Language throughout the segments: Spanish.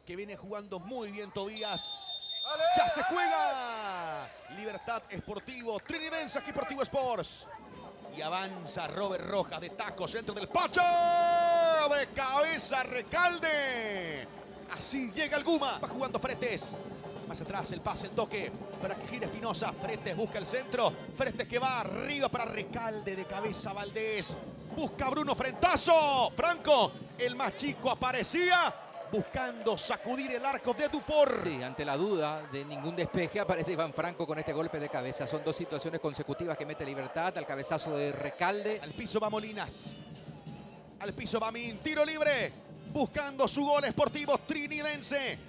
que viene jugando muy bien Tobías. ¡Ya se juega! Libertad Esportivo, Trinidense aquí Sportivo Sports. Y avanza Robert Rojas de taco, centro del Pacho. De cabeza Recalde. Así llega el Guma. Va jugando Fretes. Más atrás el pase, el toque para que gire Espinosa. Fretes busca el centro. Fretes que va arriba para Recalde de cabeza Valdés. Busca Bruno Frentazo. Franco, el más chico, aparecía buscando sacudir el arco de Dufour. Sí, ante la duda de ningún despeje aparece Iván Franco con este golpe de cabeza. Son dos situaciones consecutivas que mete Libertad. Al cabezazo de Recalde. Al piso va Molinas. Al piso va Min. Tiro libre. Buscando su gol Sportivo Trinidense.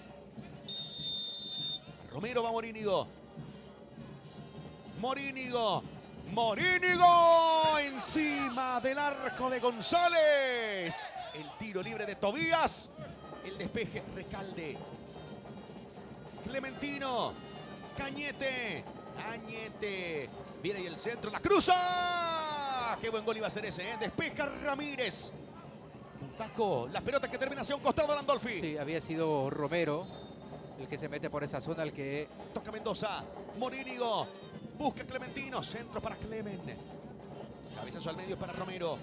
Romero va Morínigo. Morínigo. Morínigo encima del arco de González. El tiro libre de Tobías. El despeje Recalde. Clementino. Cañete. Cañete. Viene ahí el centro. La cruza. Qué buen gol iba a ser ese, ¿eh? Despeja Ramírez. Un taco. La pelota que termina hacia un costado de Landolfi. Sí, había sido Romero el que se mete por esa zona, el que... Toca Mendoza. Morínigo. Busca Clementino. Centro para Clemen. Cabezazo al medio para Romero.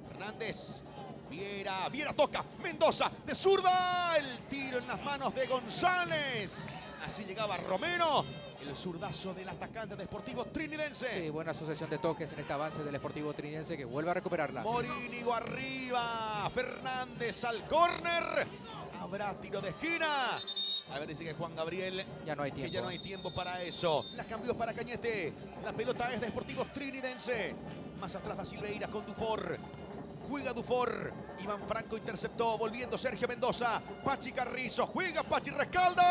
Fernández. Viera. Viera toca. Mendoza de zurda. El tiro en las manos de González. Así llegaba Romero. El zurdazo del atacante de Sportivo Trinidense. Sí, buena asociación de toques en este avance del Sportivo Trinidense que vuelve a recuperarla. Morínigo arriba. Fernández al córner. Habrá tiro de esquina. A ver, dice que Juan Gabriel. Ya no hay tiempo. Que ya no hay tiempo para eso. La cambió para Cañete. La pelota es de Sportivo Trinidense. Más atrás da Silveira con Dufour. Juega Dufour. Iván Franco interceptó. Volviendo Sergio Mendoza. Pachi Carrizo. Juega Pachi Rescalda.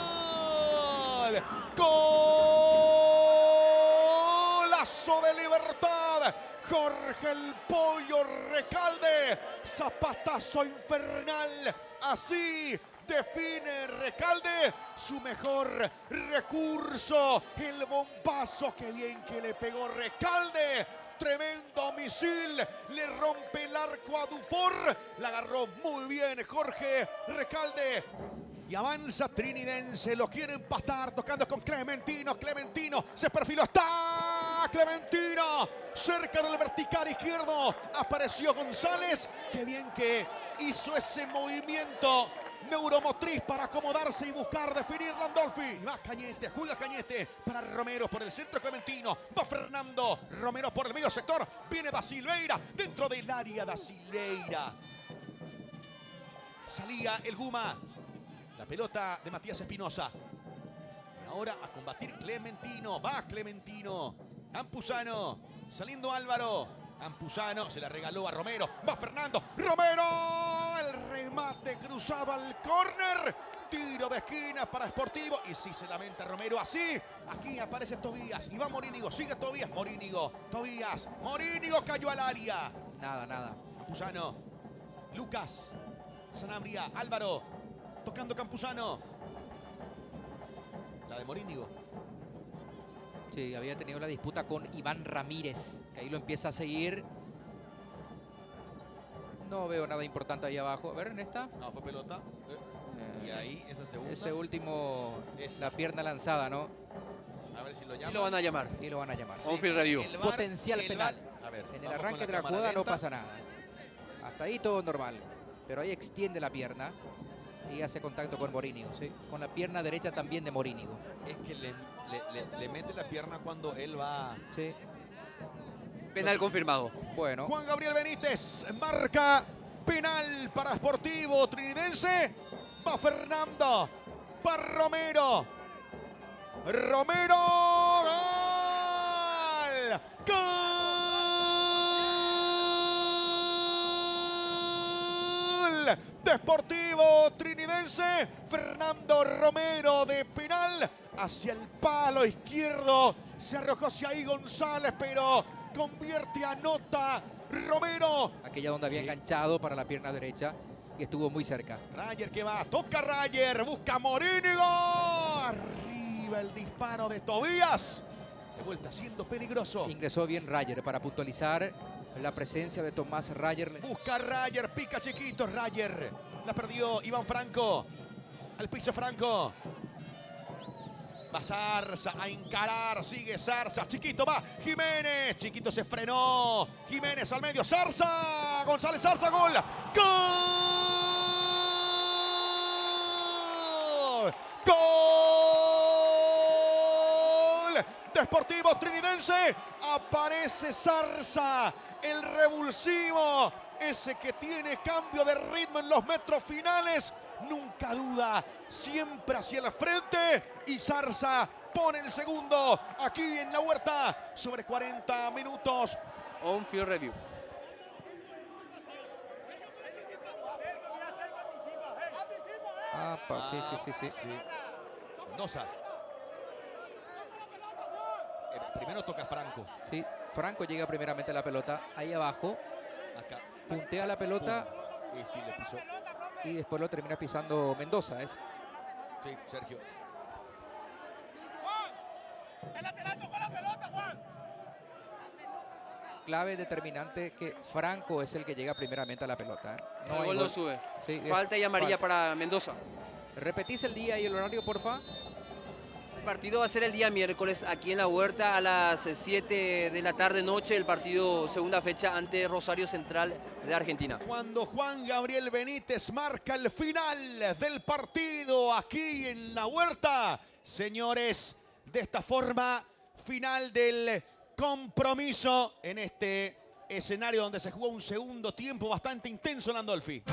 ¡Gol! ¡Golazo de Libertad! Jorge el Pollo Recalde. Zapatazo infernal. Así define Recalde su mejor recurso. El bombazo, que bien que le pegó Recalde. Tremendo misil. Le rompe el arco a Dufour. La agarró muy bien Jorge Recalde. Y avanza Trinidense. Lo quiere empatar. Tocando con Clementino. Clementino se perfiló. Está Clementino. Cerca del vertical izquierdo. Apareció González. Qué bien que hizo ese movimiento neuromotriz para acomodarse y buscar definir Landolfi. Va Cañete, juega Cañete para Romero por el centro Clementino. Va Fernando Romero por el medio sector. Viene Da Silveira dentro del área. Da Silveira. Salía el Guma. La pelota de Matías Espinosa. Y ahora a combatir Clementino. Va Clementino. Campuzano. Saliendo Álvaro. Campuzano se la regaló a Romero. Va Fernando. Romero. El remate cruzado al córner. Tiro de esquina para Sportivo. Y sí se lamenta Romero. Así. Aquí aparece Tobías. Y va Morínigo. Sigue Tobías. Morínigo. Tobías. Morínigo cayó al área. Nada, nada. Campuzano. Lucas. Sanabria. Álvaro. Tocando Campuzano. La de Morínigo. Sí, había tenido la disputa con Iván Ramírez, que ahí lo empieza a seguir. No veo nada importante ahí abajo. A ver, en esta. No, fue pelota. Y ahí, esa segunda. Ese último, Esa. la pierna lanzada, ¿no? A ver si lo llaman. Y lo van a llamar. Y lo van a llamar. Sí. Off-field review. El VAR, Potencial el penal. VAR. A ver, En el vamos arranque con de la cámara jugada no lenta. pasa nada. Hasta ahí todo normal. Pero ahí extiende la pierna y hace contacto con Morínigo, ¿sí? Con la pierna derecha también de Morínigo. Es que le mete la pierna cuando él va. Sí. Penal confirmado. Bueno. Juan Gabriel Benítez marca penal para Sportivo Trinidense. Va Fernando. Va Romero. Romero. ¡Gol! ¡Gol! Deportivo Trinidense. Fernando Romero de penal hacia el palo izquierdo. Se arrojó hacia ahí González, pero convierte, anota Romero. Aquella donde había enganchado para la pierna derecha y estuvo muy cerca. Rayer que va, toca Rayer, busca Morínigo. Arriba el disparo de Tobías. De vuelta, siendo peligroso. Ingresó bien Rayer para puntualizar la presencia de Tomás Rayer. Busca Rayer, pica chiquito Rayer. La perdió Iván Franco. Al piso Franco. Va Zarza a encarar, sigue Zarza. Chiquito va Jiménez. Chiquito se frenó. Jiménez al medio. Zarza. González Zarza, gol. ¡Gol! ¡Gol! De Sportivo Trinidense. Aparece Zarza, el revulsivo. Ese que tiene cambio de ritmo en los metros finales. Nunca duda, siempre hacia la frente. Y Zarza pone el segundo aquí en La Huerta. Sobre 40 minutos. On field review. Sí. Mendoza. Primero toca Franco. Sí, Franco llega primeramente a la pelota. Ahí abajo. Acá. Puntea la pelota. Y sí, le pisó. Y después lo termina pisando Mendoza. Sí, Sergio. Clave determinante que Franco es el que llega primeramente a la pelota. No, el gol lo sube. Sí, Falta y amarilla falta. para Mendoza. ¿Repetís el día y el horario, porfa? El partido va a ser el día miércoles aquí en La Huerta a las 7 de la tarde noche. El partido segunda fecha ante Rosario Central de Argentina. Cuando Juan Gabriel Benítez marca el final del partido aquí en La Huerta. Señores, de esta forma, final del compromiso en este escenario donde se jugó un segundo tiempo bastante intenso en Landolfi.